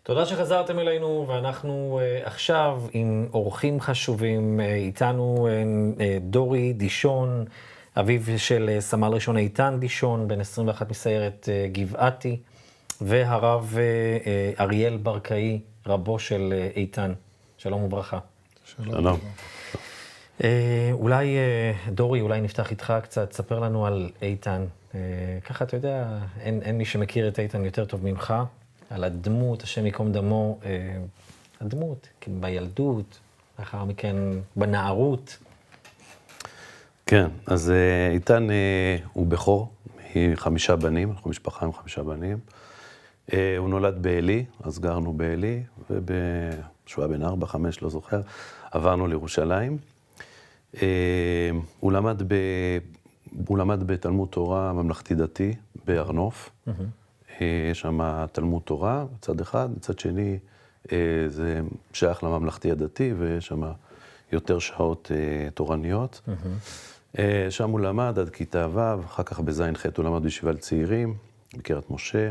תודה שחזרתם אלינו, ואנחנו עכשיו עם אורחים חשובים. איתנו דורי דישון, אביו של סמל ראשון איתן דישון, בן 21 מסיירת גבעתי, והרב אריאל ברקאי, רבו של איתן. שלום וברכה. שלום. אולי, דורי, אולי נפתח איתך קצת, ספר לנו על איתן. ככה, אתה יודע, אין מי שמכיר את איתן יותר טוב ממך. על הדמות, השם יקום דמו, הדמות, בילדות, לאחר מכן בנערות. כן, אז איתן הוא בכור, היא 5 בנים, אנחנו משפחה עם 5 בנים. הוא נולד באלי, אז גרנו באלי, שהוא היה בן 4, 5, לא זוכר, עברנו לירושלים. הוא למד בתלמוד תורה ממלכתי דתי בארנוף. יש שם תלמוד תורה, בצד אחד, בצד שני זה שייך לממלכתי הדתי, ויש שם יותר שעות תורניות. שם הוא למד עד כיתה ו', אחר כך בזין ח' הוא למד בישיבה לצעירים, בקריית משה.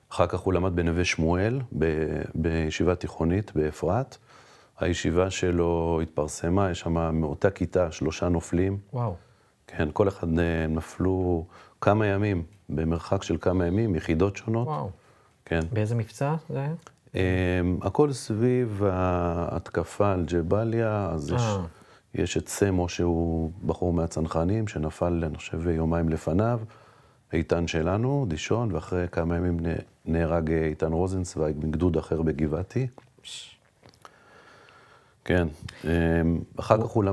אחר כך הוא למד בנווה שמואל, בישיבה תיכונית באפרת. הישיבה שלו התפרסמה, יש שם מאותה כיתה 3 נופלים. וואו. כן, כל אחד נפלו כמה ימים, במרחק של כמה ימים, יחידות שונות. וואו. כן. באיזה מבצע זה היה? הכל סביב ההתקפה על ג'באליה, אז יש את סמו שהוא בחור מהצנחנים, שנפל, אני חושב, יומיים לפניו, איתן שלנו, דישון, ואחרי כמה ימים נהרג איתן רוזנצוויג מגדוד אחר בגבעתי. כן. אחר כך הוא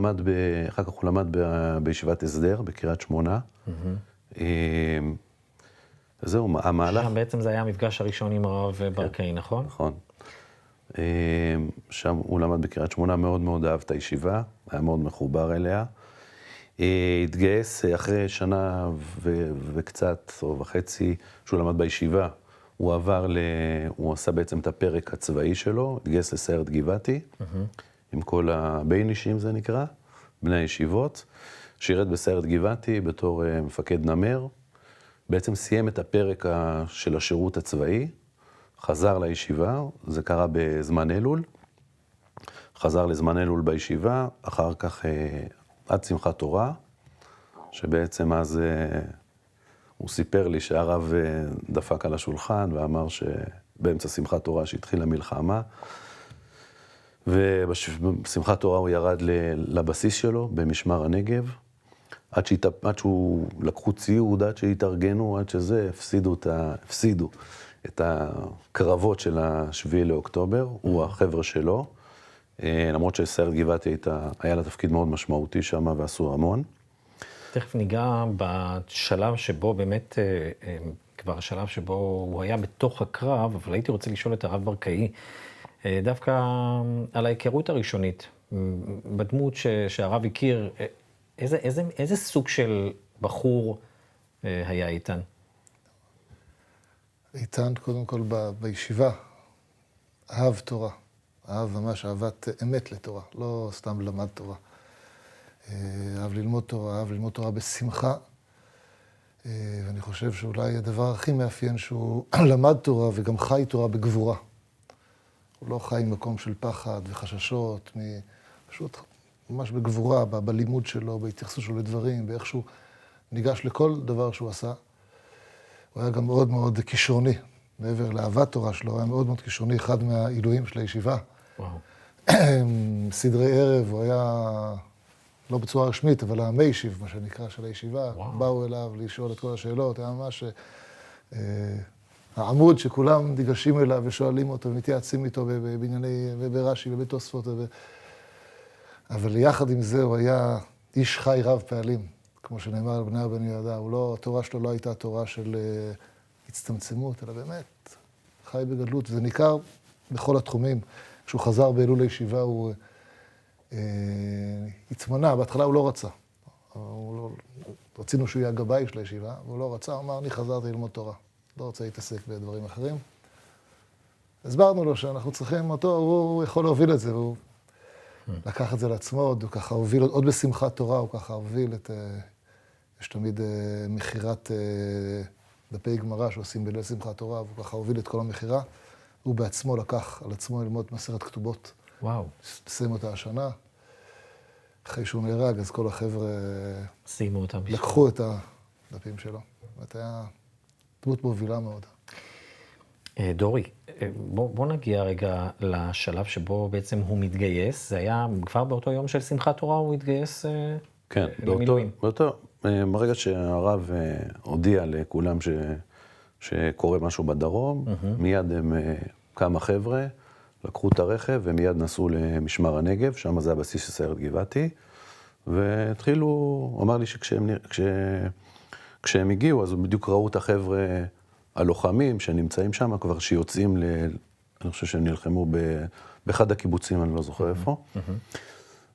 למד בישיבת הסדר, בקריית שמונה. זהו, המהלך... שם בעצם זה היה המפגש הראשון עם הרב ברקאי, נכון? נכון. שם הוא למד בקריית שמונה, מאוד מאוד אהב את הישיבה, היה מאוד מחובר אליה. התגייס אחרי שנה וקצת, או וחצי, שהוא למד בישיבה, הוא עשה בעצם את הפרק הצבאי שלו, התגייס לסיירת גבעתי, עם כל הבין אישים זה נקרא, בני הישיבות, שירת בסיירת גבעתי בתור מפקד נמר, בעצם סיים את הפרק של השירות הצבאי, חזר לישיבה, זה קרה בזמן אלול, חזר לזמן אלול בישיבה, אחר כך עד שמחת תורה, שבעצם אז הוא סיפר לי שהרב דפק על השולחן ואמר שבאמצע שמחת תורה שהתחילה מלחמה, ובשמחת תורה הוא ירד לבסיס שלו במשמר הנגב, עד שהוא לקחו ציוד, עד שהתארגנו, עד שזה, הפסידו את הקרבות של ה7 לאוקטובר, הוא החבר'ה שלו, למרות שסיירת גבעתי היה לה תפקיד מאוד משמעותי שם ועשו המון. תכף ניגע בשלב שבו באמת, כבר השלב שבו הוא היה בתוך הקרב, אבל הייתי רוצה לשאול את הרב ברקאי, דווקא על ההיכרות הראשונית, בדמות שהרב הכיר, איזה סוג של בחור היה איתן? איתן, קודם כל, בישיבה, אהב תורה. אהב ממש אהבת אמת לתורה, לא סתם למד תורה. אהב ללמוד תורה בשמחה. ואני חושב שאולי הדבר הכי מאפיין שהוא למד תורה וגם חי תורה בגבורה. הוא לא חי ממקום של פחד וחששות, פשוט ממש בגבורה, בלימוד שלו, בהתייחסות שלו לדברים, באיך שהוא ניגש לכל דבר שהוא עשה. הוא היה גם מאוד מאוד כישרוני, מעבר לאהבת תורה שלו, הוא היה מאוד מאוד כישרוני, אחד מהעילויים של הישיבה. וואו. סדרי ערב, הוא היה, לא בצורה רשמית, אבל המיישיב, מה שנקרא, של הישיבה. וואו. באו אליו לשאול את כל השאלות, היה ממש העמוד שכולם ניגשים אליו ושואלים אותו, ומתייעצים איתו בענייני, ברש"י ובתוספות. אבל יחד עם זה הוא היה איש חי רב פעלים, כמו שנאמר על בני בן יהודה. התורה שלו לא הייתה תורה של הצטמצמות, אלא באמת חי בגדלות. זה ניכר בכל התחומים. כשהוא חזר באלול לישיבה, הוא התמנה. בהתחלה הוא לא רצה. רצינו שהוא יהיה הגבאי של הישיבה, והוא לא רצה. הוא אמר, אני חזרתי ללמוד תורה. לא רוצה להתעסק בדברים אחרים. הסברנו לו שאנחנו צריכים אותו, הוא יכול להוביל את זה, והוא לקח את זה לעצמו, הוא ככה הוביל, עוד בשמחת תורה, הוא ככה הוביל את, יש תמיד מכירת דפי גמרא שעושים בליל שמחת תורה, והוא ככה הוביל את כל המכירה, הוא בעצמו לקח על עצמו ללמוד מסכת כתובות. וואו. סיים אותה השנה. אחרי שהוא נהרג, אז כל החבר'ה סיימו אותם. לקחו את הדפים שלו. זאת היה דמות מובילה מאוד. דורי, בוא נגיע רגע לשלב שבו בעצם הוא מתגייס. זה היה כבר באותו יום של שמחת תורה, הוא התגייס כן, למילואים. ברגע שהרב הודיע לכולם שקורה משהו בדרום, מיד הם כמה חבר'ה, לקחו את הרכב ומיד נסעו למשמר הנגב, שם זה הבסיס של סיירת גבעתי, והתחילו, הוא אמר לי כשהם הגיעו, אז בדיוק ראו את החבר'ה הלוחמים שנמצאים שם, כבר שיוצאים אני חושב שהם נלחמו באחד הקיבוצים, אני לא זוכר איפה,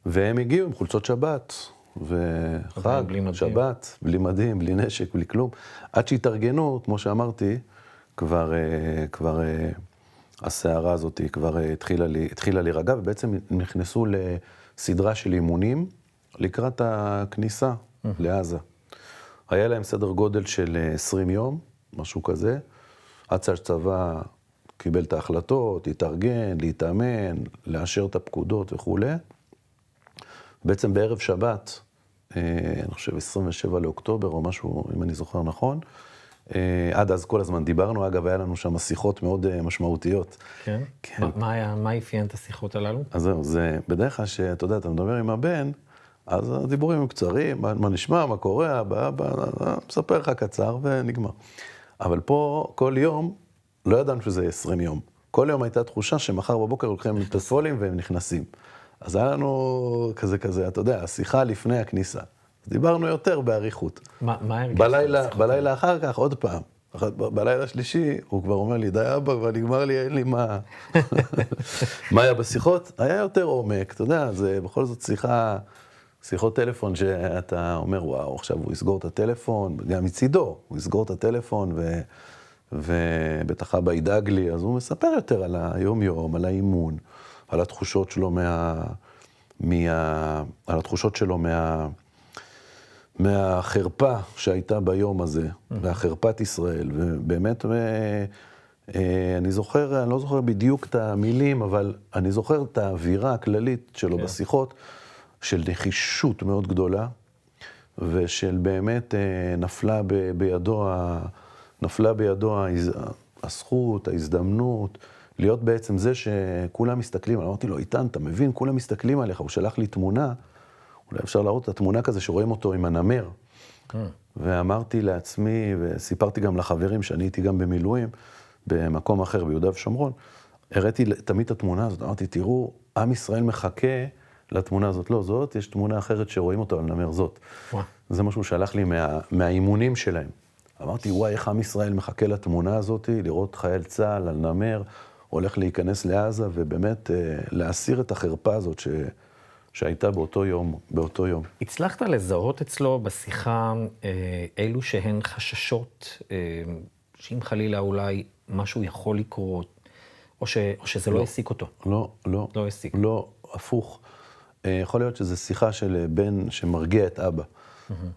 והם הגיעו עם חולצות שבת, וחג, שבת, בלי מדים, בלי נשק, בלי כלום. עד שהתארגנו, כמו שאמרתי, כבר הסערה הזאת כבר התחילה להירגע, ובעצם נכנסו לסדרה של אימונים לקראת הכניסה לעזה. היה להם סדר גודל של 20 יום, משהו כזה, עד שהצבא קיבל את ההחלטות, להתארגן, להתאמן, לאשר את הפקודות וכו'. בעצם בערב שבת, אני חושב 27 לאוקטובר או משהו, אם אני זוכר נכון, עד אז כל הזמן דיברנו, אגב, היה לנו שם שיחות מאוד משמעותיות. כן? כן. מה אפיין את השיחות הללו? אז זהו, זה בדרך כלל שאתה יודע, אתה מדבר עם הבן, אז הדיבורים הם קצרים, מה נשמע, מה קורה, מספר לך קצר ונגמר. אבל פה כל יום, לא ידענו שזה 20 יום. כל יום הייתה תחושה שמחר בבוקר לוקחים את הפולים והם נכנסים. אז היה לנו כזה, אתה יודע, השיחה לפני הכניסה. אז דיברנו יותר בעריכות. מה הרגשת? בלילה אחר כך, עוד פעם. בלילה השלישי, הוא כבר אומר לי, די אבא, כבר נגמר לי, אין לי מה. מה היה בשיחות? היה יותר עומק, אתה יודע, זה בכל זאת שיחות טלפון שאתה אומר, וואו, עכשיו הוא יסגור את הטלפון, גם מצידו, הוא יסגור את הטלפון, ובטח אבא ידאג לי, אז הוא מספר יותר על היום-יום, על האימון, על התחושות שלו על התחושות שלו מהחרפה שהייתה ביום הזה, והחרפת ישראל, ובאמת, אני לא זוכר בדיוק את המילים, אבל אני זוכר את האווירה הכללית שלו בשיחות, של נחישות מאוד גדולה, ושל באמת נפלה בידו הזכות, ההזדמנות, להיות בעצם זה שכולם מסתכלים, אמרתי לו, איתן, אתה מבין, כולם מסתכלים עליך, הוא שלח לי תמונה, אולי אפשר להראות את התמונה כזה שרואים אותו עם הנמר, ואמרתי לעצמי, וסיפרתי גם לחברים שאני הייתי גם במילואים, במקום אחר ביהודה ושומרון, הראיתי תמיד את התמונה הזאת, אמרתי, תראו, עם ישראל מחכה לתמונה הזאת, לא זאת, יש תמונה אחרת שרואים אותו על נמר זאת. זה משהו שהלך לי מהאימונים שלהם. אמרתי, וואי, איך עם ישראל מחכה לתמונה הזאת, לראות חייל צה"ל על נמר, הולך להיכנס לעזה, ובאמת להסיר את החרפה הזאת שהייתה באותו יום. הצלחת לזהות אצלו בשיחה אילו שהן חששות, שאם חלילה אולי משהו יכול לקרות, או שזה לא העסיק אותו? לא. לא העסיק. לא, הפוך. יכול להיות שזו שיחה של בן שמרגיע את אבא.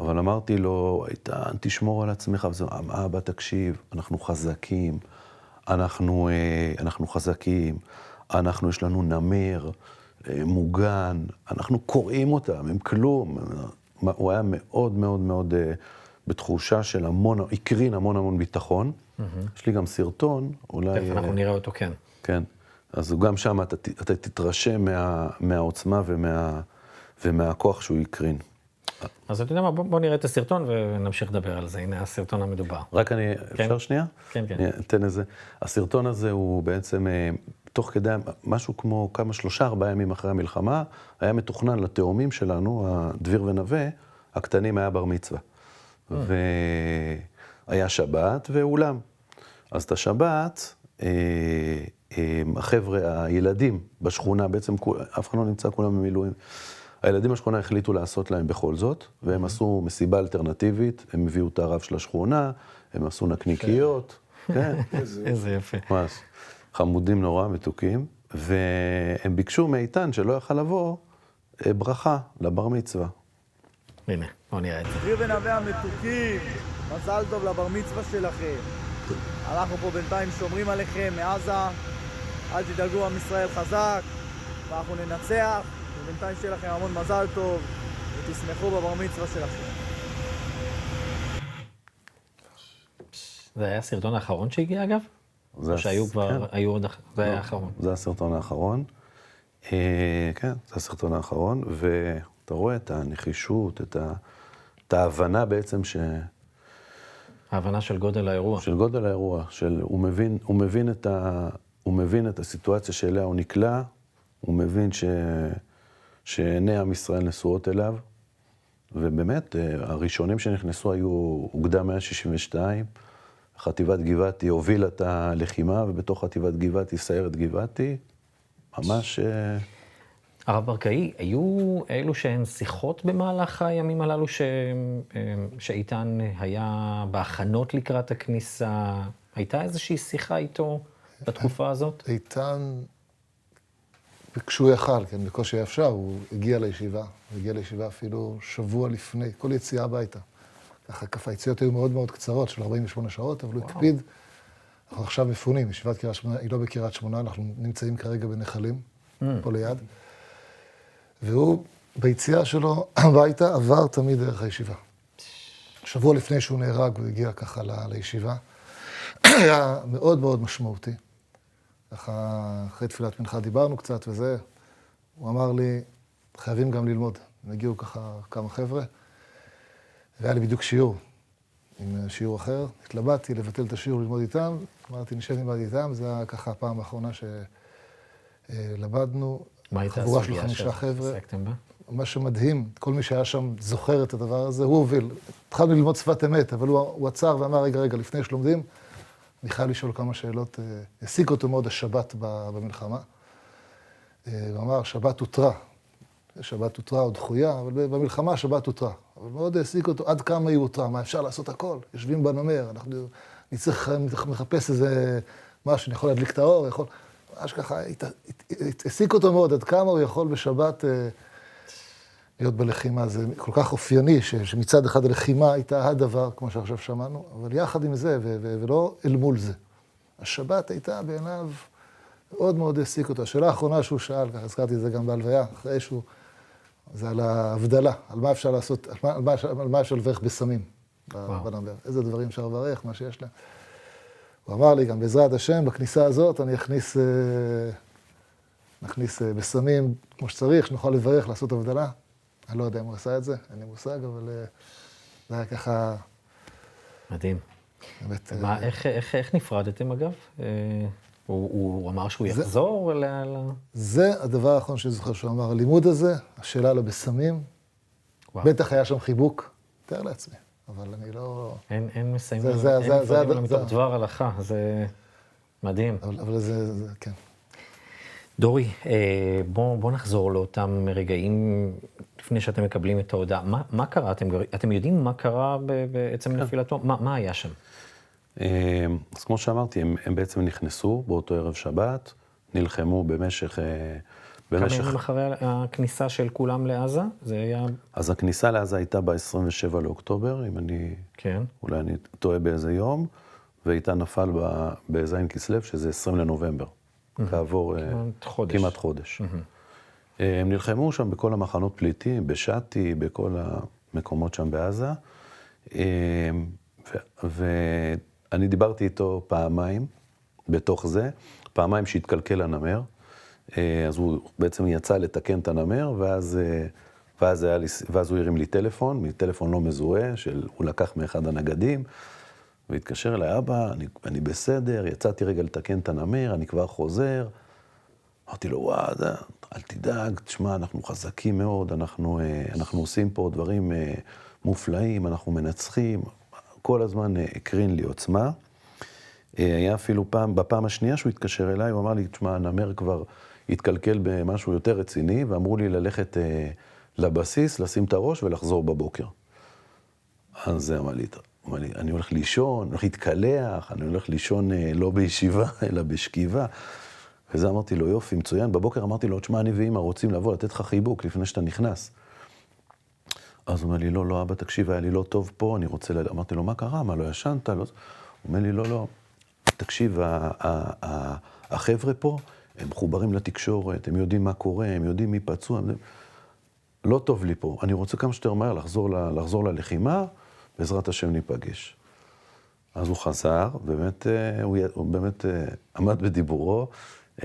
אבל אמרתי לו, איתן, תשמור על עצמך, אבא, תקשיב, אנחנו חזקים, יש לנו נמר, מוגן, אנחנו קוראים אותם, הם כלום. הוא היה מאוד מאוד מאוד בתחושה של הקרין המון ביטחון. יש לי גם סרטון, אולי... תכף אנחנו נראה אותו, כן. כן, אז גם שם אתה תתרשם מהעוצמה ומהכוח שהוא יקרין. אז אתה יודע מה, בוא נראה את הסרטון ונמשיך לדבר על זה. הנה הסרטון המדובר. רק אפשר שנייה? כן. אתן איזה. הסרטון הזה הוא בעצם, תוך כדי, משהו כמו 3-4 ימים אחרי המלחמה, היה מתוכנן לתאומים שלנו, הדביר ונווה, הקטנים היה בר מצווה. והיה שבת ואולם. אז את השבת, החבר'ה, הילדים בשכונה, בעצם אף אחד לא נמצא, כולם במילואים. הילדים בשכונה החליטו לעשות להם בכל זאת, והם עשו מסיבה אלטרנטיבית, הם הביאו את הרב של השכונה, הם עשו נקניקיות, כן. איזה יפה. ממש. חמודים נורא, מתוקים, והם ביקשו מאיתן שלא יכל לבוא ברכה לבר מצווה. הנה, בוא נראה את זה. דביר ונווה המתוקים, מזל טוב לבר מצווה שלכם. אנחנו פה בינתיים שומרים עליכם מעזה, אל תדאגו, עם ישראל חזק, ואנחנו ננצח, ובינתיים שיהיה לכם המון מזל טוב, ותשמחו בבר מצווה שלכם. זה היה הסרטון האחרון שהגיע אגב? או שהיו כבר, היו עוד, זה היה האחרון. זה הסרטון האחרון. כן, זה הסרטון האחרון, ואתה רואה את הנחישות, את ההבנה בעצם ההבנה של גודל האירוע. של גודל האירוע, הוא מבין את הסיטואציה שאליה הוא נקלע, הוא מבין שעיני עם ישראל נשואות אליו, ובאמת, הראשונים שנכנסו היו אוגדה 162, חטיבת גבעתי הובילה את הלחימה, ובתוך חטיבת גבעתי סיירת גבעתי, ממש... הרב ברקאי, היו אלו שהן שיחות במהלך הימים הללו שאיתן היה בהכנות לקראת הכניסה? הייתה איזושהי שיחה איתו בתקופה הזאת? איתן, כשהוא יכל, כן, בקושי היה אפשר, הוא הגיע לישיבה אפילו שבוע לפני, כל יציאה הביתה. ככה, היציאות היו מאוד מאוד קצרות, של 48 שעות, אבל הוא הקפיד. אנחנו עכשיו מפונים, ישיבת קריית שמונה, היא לא בקריית שמונה, אנחנו נמצאים כרגע בנחלים, פה ליד. והוא, ביציאה שלו הביתה, עבר תמיד דרך הישיבה. שבוע לפני שהוא נהרג, הוא הגיע ככה לישיבה. היה מאוד מאוד משמעותי. ככה, אחרי תפילת מנחה דיברנו קצת וזה. הוא אמר לי, חייבים גם ללמוד. הם הגיעו ככה כמה חבר'ה. והיה לי בדיוק שיעור, עם שיעור אחר. התלבטתי לבטל את השיעור ללמוד איתם. אמרתי, נשב ללמוד איתם. זה היה ככה הפעם האחרונה שלמדנו. מה הייתה חבורה של הסוגיה 5 חבר'ה. שעסקתם בה? מה שמדהים, כל מי שהיה שם זוכר את הדבר הזה, הוא הוביל. התחלנו ללמוד שפת אמת, אבל הוא עצר ואמר, רגע, לפני שלומדים, אני חייב לשאול כמה שאלות. העסיק אותו מאוד השבת במלחמה. הוא אמר, שבת הותרה. שבת הותרה או דחויה, אבל במלחמה שבת הותרה. אבל מאוד העסיק אותו, עד כמה היא הותרה, מה אפשר לעשות הכל? יושבים בנומר, אני צריך לחפש איזה משהו, אני יכול להדליק את האור, יכול... ממש ככה, העסיק אותו מאוד, עד כמה הוא יכול בשבת להיות בלחימה. זה כל כך אופייני, שמצד אחד הלחימה הייתה הדבר, כמו שעכשיו שמענו, אבל יחד עם זה, ולא אל מול זה. השבת הייתה בעיניו, מאוד מאוד העסיק אותו. השאלה האחרונה שהוא שאל, ככה הזכרתי את זה גם בהלוויה, אחרי שהוא, זה על ההבדלה, על מה אפשר לעשות, על מה אפשר לברך בסמים בנמבר. איזה דברים אפשר לברך, מה שיש להם. הוא אמר לי, גם בעזרת השם, בכניסה הזאת אני נכניס בסמים כמו שצריך, שנוכל לברך, לעשות הבדלה. אני לא יודע אם הוא עשה את זה, אין לי מושג, אבל זה היה ככה... מדהים. באמת... איך נפרדתם אגב? הוא אמר שהוא יחזור זה הדבר האחרון שאני זוכר שהוא אמר, הלימוד הזה, השאלה לו בסמים, בטח היה שם חיבוק, תאר לעצמי. אבל אני לא... אין מסיימים, אין מפרדים מתוך דבר הלכה, זה מדהים. אבל זה, כן. דורי, בוא נחזור לאותם רגעים לפני שאתם מקבלים את ההודעה. מה קרה? אתם יודעים מה קרה בעצם נפילתו? מה היה שם? אז כמו שאמרתי, הם בעצם נכנסו באותו ערב שבת, נלחמו במשך... כמה ימים אחרי הכניסה של כולם לעזה? זה היה... אז הכניסה לעזה הייתה ב-27 לאוקטובר, אם אני... כן. אולי אני טועה באיזה יום, ואיתה נפל בזין כסלו, שזה 20 לנובמבר. כעבור כמעט חודש. הם נלחמו שם בכל המחנות פליטים, בשאטי, בכל המקומות שם בעזה. ואני דיברתי איתו פעמיים בתוך זה, פעמיים שהתקלקל הנמר. אז הוא בעצם יצא לתקן את הנמר, ואז הוא הרים לי טלפון, מטלפון לא מזוהה, הוא לקח מאחד הנגדים, והתקשר אליי, אבא, אני בסדר, יצאתי רגע לתקן את הנמר, אני כבר חוזר. אמרתי לו, וואו, אל תדאג, תשמע, אנחנו חזקים מאוד, אנחנו עושים פה דברים מופלאים, אנחנו מנצחים, כל הזמן הקרין לי עוצמה. היה אפילו בפעם השנייה שהוא התקשר אליי, הוא אמר לי, תשמע, הנמר כבר התקלקל במשהו יותר רציני, ואמרו לי ללכת לבסיס, לשים את הראש ולחזור בבוקר. אז זה אמר לי, אני הולך לישון, אני הולך להתקלח, אני הולך לישון לא בישיבה, אלא בשכיבה. וזה אמרתי לו, יופי, מצוין. בבוקר אמרתי לו, תשמע, אני ואמא רוצים לבוא, לתת לך חיבוק לפני שאתה נכנס. אז הוא אומר לי, לא, אבא, תקשיב, היה לי לא טוב פה, אני רוצה אמרתי לו, מה קרה? מה, לא ישנת? הוא אומר לי, לא, תקשיב, החבר'ה פה, הם מחוברים לתקשורת, הם יודעים מה קורה, הם יודעים מי פצוע, לא טוב לי פה, אני רוצה כמה שיותר מהר לחזור ללחימה, בעזרת השם ניפגש. אז הוא חזר, הוא באמת עמד בדיבורו,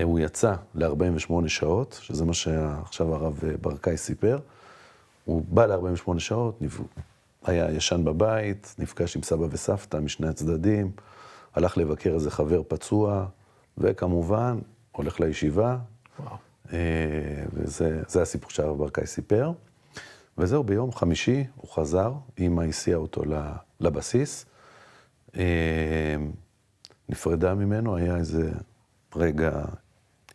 הוא יצא ל-48 שעות, שזה מה שעכשיו הרב ברקאי סיפר, הוא בא ל-48 שעות, היה ישן בבית, נפגש עם סבא וסבתא משני הצדדים, הלך לבקר איזה חבר פצוע, וכמובן הולך לישיבה, וזה הסיפור שהרב ברקאי סיפר. וזהו, ביום חמישי הוא חזר, אמא הסיעה אותו לבסיס, נפרדה ממנו, היה איזה רגע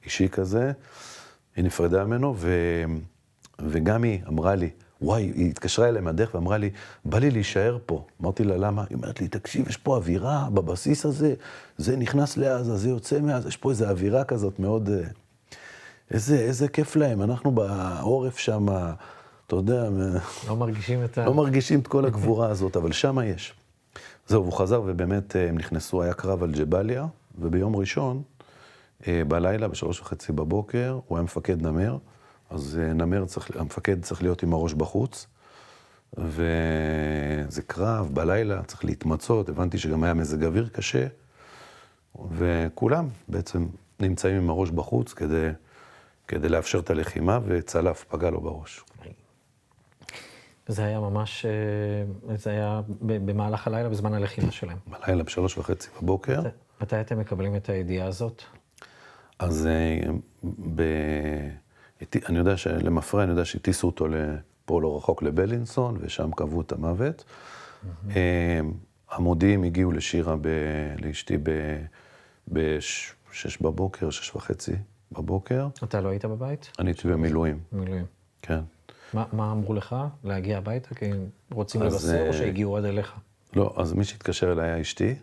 אישי כזה, היא נפרדה ממנו, וגם היא אמרה לי, וואי, היא התקשרה אליי מהדרך ואמרה לי, בא לי להישאר פה. אמרתי לה, למה? היא אומרת לי, תקשיב, יש פה אווירה בבסיס הזה, זה נכנס לעזה, זה יוצא מעזה, יש פה איזו אווירה כזאת מאוד... איזה כיף להם, אנחנו בעורף שם, אתה יודע... לא מרגישים את כל הגבורה הזאת, אבל שם יש. זהו, הוא חזר ובאמת הם נכנסו, היה קרב על ג'באליה, וביום ראשון, בלילה, ב3:30 בבוקר, הוא היה מפקד נמר, אז המפקד צריך להיות עם הראש בחוץ, וזה קרב, בלילה, צריך להתמצות, הבנתי שגם היה מזג אוויר קשה, וכולם בעצם נמצאים עם הראש בחוץ כדי לאפשר את הלחימה, וצלף פגע לו בראש. זה היה ממש, זה היה במהלך הלילה, בזמן הלחימה שלהם. בלילה, ב3:30 בבוקר. מתי אתם מקבלים את הידיעה הזאת? אז אני יודע שלמפרע, אני יודע שהטיסו אותו פה לא רחוק לבלינסון, ושם קבעו את המוות. המודיעים הגיעו לשירה, לאשתי ב-6 בבוקר, 6:30 בבוקר. אתה לא היית בבית? אני הייתי במילואים. מילואים. כן. מה אמרו לך? להגיע הביתה? כי רוצים לבשר או שהגיעו עד אליך? לא, אז מי שהתקשר אליי היה אשתי,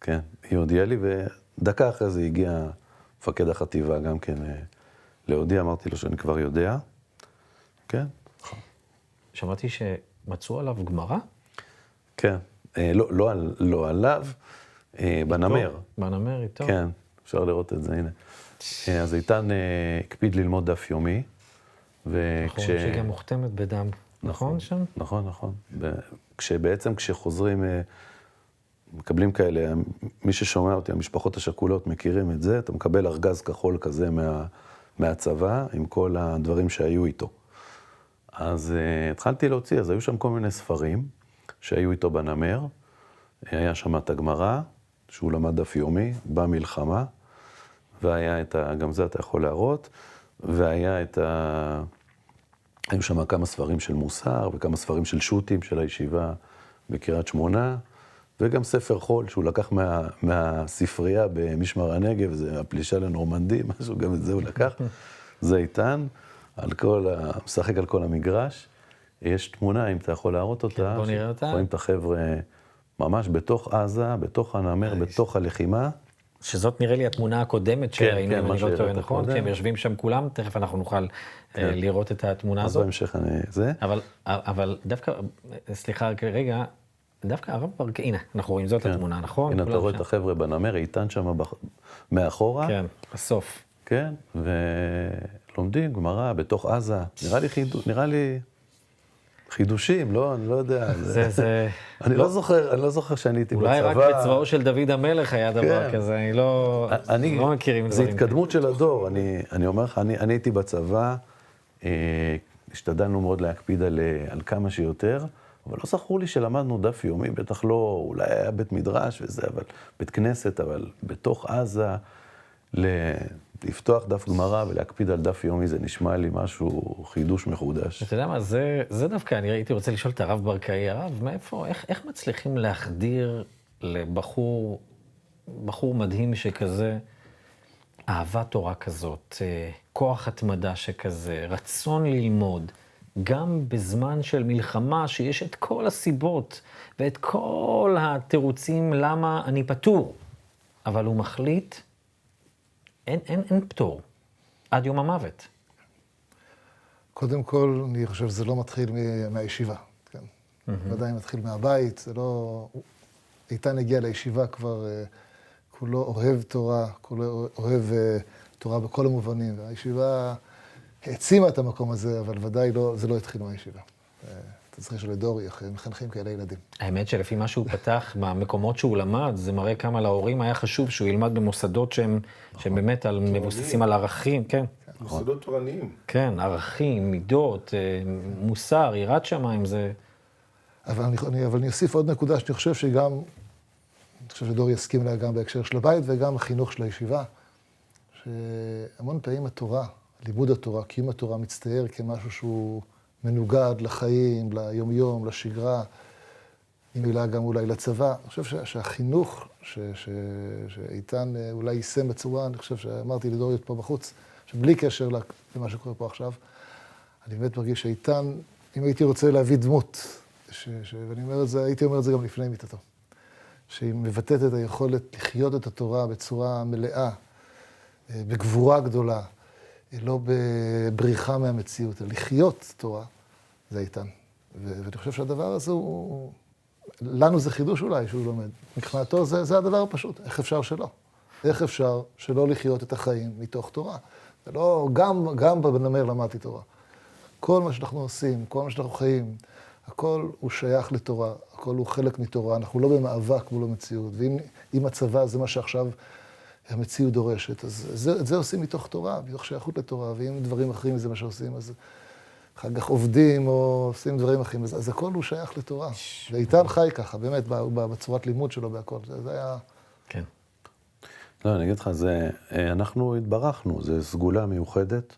כן, היא הודיעה לי, ודקה אחרי זה הגיע מפקד החטיבה גם כן להודיע, אמרתי לו שאני כבר יודע, כן. שמעתי שמצאו עליו גמרא? כן, לא עליו, בנמר. בנמר איתו? כן, אפשר לראות את זה, הנה. אז איתן הקפיד ללמוד דף יומי, נכון, שגם מוכתמת בדם, נכון שם? נכון. כשחוזרים, מקבלים כאלה, מי ששומע אותי, המשפחות השכולות מכירים את זה, אתה מקבל ארגז כחול כזה מהצבא, עם כל הדברים שהיו איתו. אז התחלתי להוציא, אז היו שם כל מיני ספרים שהיו איתו בנמר, היה שם את הגמרא, שהוא למד דף יומי, במלחמה, והיה גם זה אתה יכול להראות, והיה היו שם כמה ספרים של מוסר, וכמה ספרים של שו"תים של הישיבה בקריית שמונה, וגם ספר חול שהוא לקח מהספרייה במשמר הנגב, זה הפלישה לנורמנדי, משהו, גם את זה הוא לקח. זה איתן, משחק על כל המגרש. יש תמונה, אם אתה יכול להראות אותה. בוא נראה אותה. רואים את החבר'ה ממש בתוך עזה, בתוך הנמר, בתוך הלחימה. שזאת נראה לי התמונה הקודמת שראינו, אם אני לא טועה, נכון? כי הם יושבים שם כולם, תכף אנחנו נוכל לראות את התמונה הזאת. אז בהמשך זה. אבל דווקא, סליחה רגע, דווקא הרב ברקאי, הנה, אנחנו רואים זאת התמונה, נכון? הנה, אתה רואה את החבר'ה בנמר, איתן שם מאחורה. כן, בסוף. כן, ולומדים גמרא בתוך עזה. נראה לי חידושים, לא? אני לא יודע. אני לא זוכר שאני הייתי בצבא. אולי רק בצבאו של דוד המלך היה דבר כזה, אני לא מכירים דברים. זה התקדמות של הדור, אני אומר לך, אני הייתי בצבא, השתדלנו מאוד להקפיד על כמה שיותר, אבל לא זכור לי שלמדנו דף יומי, בטח לא, אולי היה בית מדרש וזה, אבל בית כנסת, אבל בתוך עזה, לפתוח דף גמרא ולהקפיד על דף יומי, זה נשמע לי משהו, חידוש מחודש. אתה יודע מה, זה דווקא, אני הייתי רוצה לשאול את הרב ברקאי, הרב, מאיפה, איך מצליחים להחדיר לבחור מדהים שכזה, אהבת תורה כזאת, כוח התמדה שכזה, רצון ללמוד, גם בזמן של מלחמה שיש את כל הסיבות ואת כל התירוצים למה אני פטור, אבל הוא מחליט, אין פטור, עד יום המוות. קודם כל, אני חושב שזה לא מתחיל מהישיבה, כן. עדיין מתחיל מהבית, זה לא... איתן הגיע לישיבה כבר כולו אוהב תורה, כולו אוהב תורה בכל המובנים, והישיבה העצימה את המקום הזה, אבל ודאי לא, זה לא התחיל מהישיבה. אתה צריך לשאול לדורי, איך מחנכים כאלה ילדים. האמת שלפי מה שהוא פתח, במקומות שהוא למד, זה מראה כמה להורים היה חשוב שהוא ילמד במוסדות שהם באמת מבוססים על ערכים, כן. מוסדות תורניים. כן, ערכים, מידות, מוסר, יראת שמיים, זה... אבל אני אוסיף עוד נקודה שאני חושב שגם, אני חושב שדורי יסכים לה גם בהקשר של הבית וגם החינוך של הישיבה, שהמון פעמים התורה, לימוד התורה, קיום התורה מצטייר כמשהו שהוא מנוגד לחיים, ליומיום, לשגרה, עם מילה גם אולי לצבא. אני חושב שהחינוך שאיתן אולי יישם בצורה, אני חושב שאמרתי לדוריות פה בחוץ, שבלי קשר למה שקורה פה עכשיו, אני באמת מרגיש שאיתן, אם הייתי רוצה להביא דמות, ואני אומר את זה, הייתי אומר את זה גם לפני מיתתו, שהיא מבטאת את היכולת לחיות את התורה בצורה מלאה, בגבורה גדולה, לא בבריחה מהמציאות, אלא לחיות תורה, זה איתן. ואני חושב שהדבר הזה הוא... לנו זה חידוש אולי שהוא לומד. מבחינתו זה הדבר הפשוט, איך אפשר שלא? איך אפשר שלא לחיות את החיים מתוך תורה? זה לא, גם בנמר למדתי תורה. כל מה שאנחנו עושים, כל מה שאנחנו חיים, הכל הוא שייך לתורה, הכל הוא חלק מתורה, אנחנו לא במאבק מול המציאות, ואם הצבא זה מה שעכשיו המציאות דורשת, אז את זה עושים מתוך תורה, מתוך שייכות לתורה, ואם דברים אחרים זה מה שעושים, אז אחר כך עובדים או עושים דברים אחרים, אז הכל הוא שייך לתורה. ואיתן חי ככה, באמת, בצורת לימוד שלו בהכל, זה היה... כן. לא, אני אגיד לך, אנחנו התברכנו, זו סגולה מיוחדת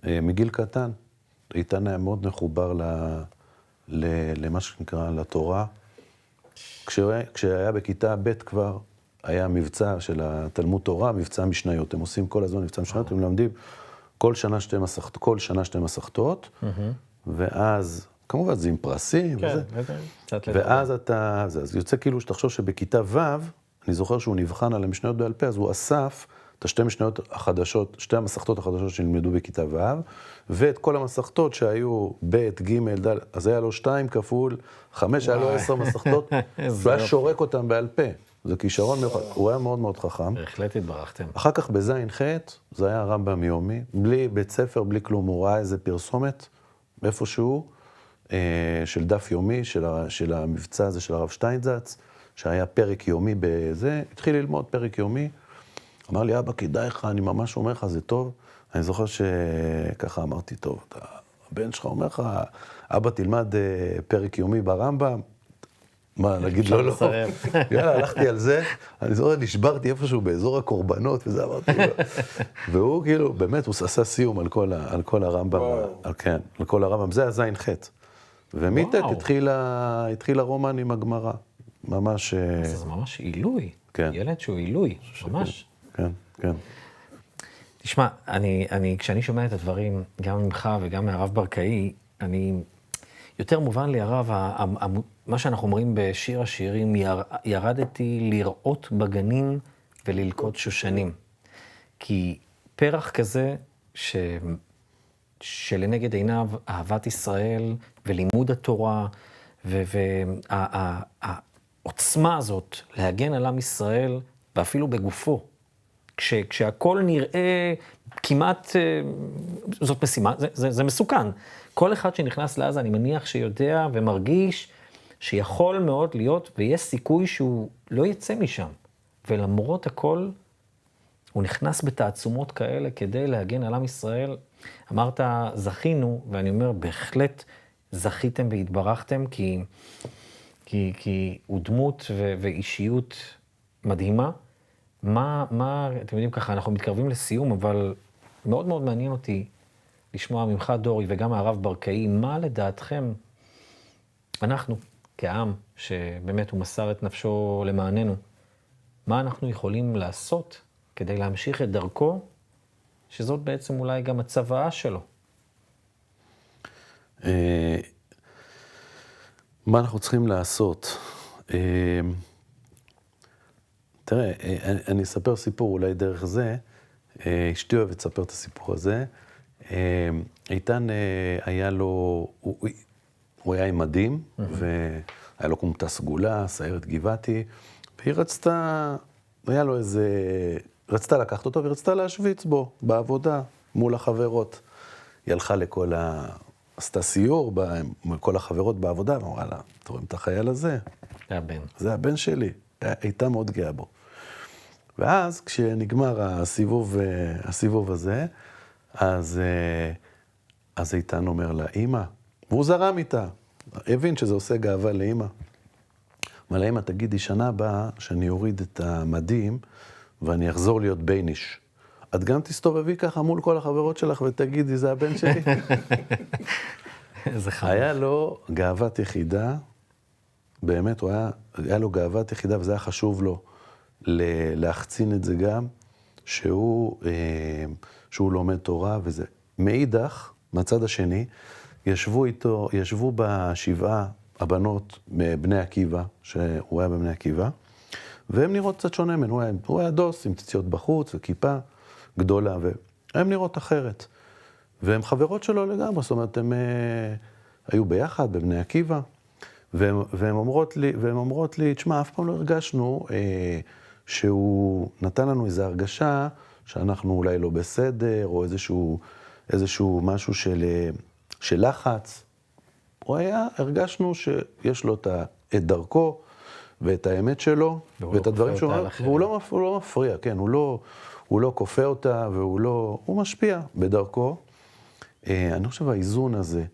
מגיל קטן. איתן היה מאוד מחובר למה שנקרא, לתורה. כשהיה בכיתה ב' כבר, היה מבצע של התלמוד תורה, מבצע משניות. הם עושים כל הזמן מבצע משניות, הם מלמדים כל שנה שתי מסכתות, ואז, כמובן, זה עם פרסים וזה. ואז אז יוצא כאילו שתחשוב שבכיתה ו', אני זוכר שהוא נבחן על המשניות בעל פה, אז הוא אסף את שתי המסכתות החדשות שנלמדו בכיתה ו', ואת כל המסכתות שהיו ב', ג', ד', אז היה לו 2 כפול 5, היה לו 10 מסכתות, הוא היה שורק אותם בעל פה. זה כישרון מיוחד, הוא היה מאוד מאוד חכם. בהחלט התברכתם. אחר כך בזין ח' זה היה רמב"ם יומי, בלי בית ספר, בלי כלום, הוא ראה איזה פרסומת, איפשהו, של דף יומי, של המבצע הזה של הרב שטיינזץ, שהיה פרק יומי בזה, התחיל ללמוד פרק יומי, אמר לי, אבא, כדאי לך, אני ממש אומר לך, זה טוב. אני זוכר שככה אמרתי, טוב, הבן שלך אומר לך, אבא, תלמד פרק יומי ברמב"ם, מה, נגיד לא, לא. יאללה, הלכתי על זה, אני זוכר, נשברתי איפשהו באזור הקורבנות, וזה אמרתי לו. והוא כאילו, באמת, הוא עשה סיום על כל הרמב"ם, כן, על כל הרמב"ם, זה הזין ח' ומיטט התחיל הרומן עם הגמרא, ממש... זה ממש עילוי, ילד שהוא עילוי, ממש. כן, כן. תשמע, כשאני שומע את הדברים, גם ממך וגם מהרב ברקאי, יותר מובן לי, הרב, מה שאנחנו אומרים בשיר השירים, ירדתי לראות בגנים וללקוט שושנים. כי פרח כזה, שלנגד עיניו אהבת ישראל ולימוד התורה, והעוצמה הזאת להגן על עם ישראל, ואפילו בגופו, כשהכל נראה כמעט, זאת משימה, זה מסוכן. כל אחד שנכנס לעזה, אני מניח שיודע ומרגיש שיכול מאוד להיות, ויש סיכוי שהוא לא יצא משם. ולמרות הכל, הוא נכנס בתעצומות כאלה כדי להגן על עם ישראל. אמרת, זכינו, ואני אומר, בהחלט זכיתם והתברכתם, כי הוא דמות ואישיות מדהימה. מה, אתם יודעים ככה, אנחנו מתקרבים לסיום, אבל מאוד מאוד מעניין אותי לשמוע ממך דורי וגם מהרב ברקאי, מה לדעתכם אנחנו כעם, שבאמת הוא מסר את נפשו למעננו, מה אנחנו יכולים לעשות כדי להמשיך את דרכו, שזאת בעצם אולי גם הצוואה שלו? מה אנחנו צריכים לעשות? תראה, אני אספר סיפור אולי דרך זה, אשתי אוהבת לספר את הסיפור הזה. איתן היה לו, הוא היה עם מדים, והיה לו קומטה סגולה, סיירת גבעתי, והיא רצתה היה לו איזה, רצתה לקחת אותו ורצתה להשוויץ בו, בעבודה, מול החברות. היא הלכה עשתה סיור מול כל החברות בעבודה, ואמרה לה, אתה רואים את החייל הזה? זה הבן. זה הבן שלי, הייתה מאוד גאה בו. ואז כשנגמר הסיבוב הזה, אז איתן אומר לה, אמא, והוא זרם איתה, הבין שזה עושה גאווה לאמא. אמר לה, אמא, תגידי, שנה הבאה שאני אוריד את המדים ואני אחזור להיות בייניש. את גם תסתובבי ככה מול כל החברות שלך ותגידי, זה הבן שלי? איזה חמור. היה לו גאוות יחידה, באמת, היה לו גאוות יחידה, וזה היה חשוב לו להחצין את זה גם, שהוא לומד תורה, וזה. מאידך, מהצד השני, ישבו בשבעה הבנות מבני עקיבא, שהוא היה בבני עקיבא, והם נראות קצת שונה ממנו, הוא היה דוס עם ציציות בחוץ וכיפה גדולה, והם נראות אחרת. והם חברות שלו לגמרי, זאת אומרת, הם היו ביחד בבני עקיבא, והן אומרות לי, תשמע, אף פעם לא הרגשנו שהוא נתן לנו איזו הרגשה שאנחנו אולי לא בסדר, או איזשהו משהו של לחץ. הרגשנו שיש לו את דרכו, ואת האמת שלו, ואת הדברים שהוא אומר, והוא לא מפריע, כן, הוא לא כופה אותה, הוא משפיע בדרכו. אני חושב האיזון הזה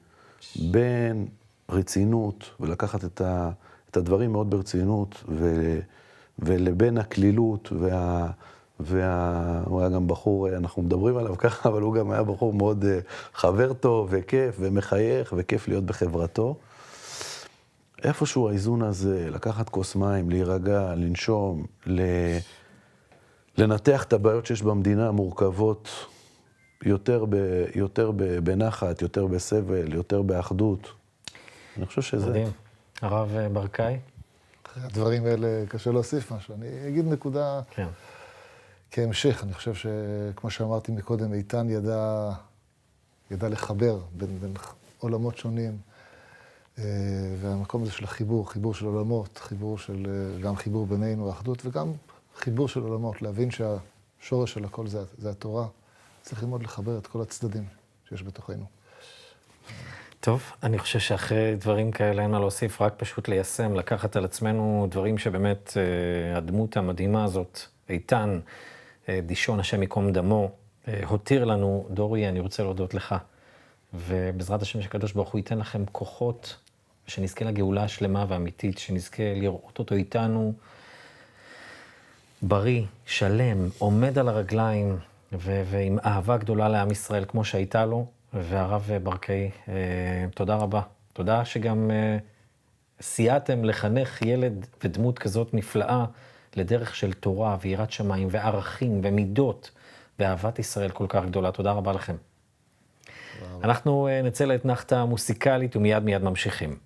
בין רצינות, ולקחת את הדברים מאוד ברצינות, ולבין הכלילות, הוא היה גם בחור, אנחנו מדברים עליו ככה, אבל הוא גם היה בחור מאוד חבר טוב, וכיף, ומחייך, וכיף להיות בחברתו. איפשהו האיזון הזה, לקחת כוס מים, להירגע, לנשום, לנתח את הבעיות שיש במדינה המורכבות, יותר בנחת, יותר בסבל, יותר באחדות. אני חושב שזה. מדהים. הרב ברקאי? אחרי הדברים האלה קשה להוסיף משהו. אני אגיד נקודה כן. כהמשך. אני חושב שכמו שאמרתי מקודם, איתן ידע לחבר בין עולמות שונים. והמקום הזה של החיבור, חיבור של עולמות, גם חיבור בינינו, האחדות, וגם חיבור של עולמות, להבין שהשורש של הכל זה התורה. צריך ללמוד לחבר את כל הצדדים שיש בתוכנו. טוב, אני חושב שאחרי דברים כאלה אין מה להוסיף, רק פשוט ליישם, לקחת על עצמנו דברים שבאמת הדמות המדהימה הזאת, איתן, דישון, השם ייקום דמו, הותיר לנו. דורי, אני רוצה להודות לך. ובעזרת השם שקדוש ברוך הוא ייתן לכם כוחות, שנזכה לגאולה השלמה ואמיתית, שנזכה לראות אותו איתנו, בריא, שלם, עומד על הרגליים, ועם אהבה גדולה לעם ישראל כמו שהייתה לו. והרב ברקאי, תודה רבה. תודה שגם סייעתם לחנך ילד ודמות כזאת נפלאה לדרך של תורה ויראת שמיים וערכים ומידות ואהבת ישראל כל כך גדולה. תודה רבה לכם. אנחנו נצא לאתנחתה מוסיקלית ומיד ממשיכים.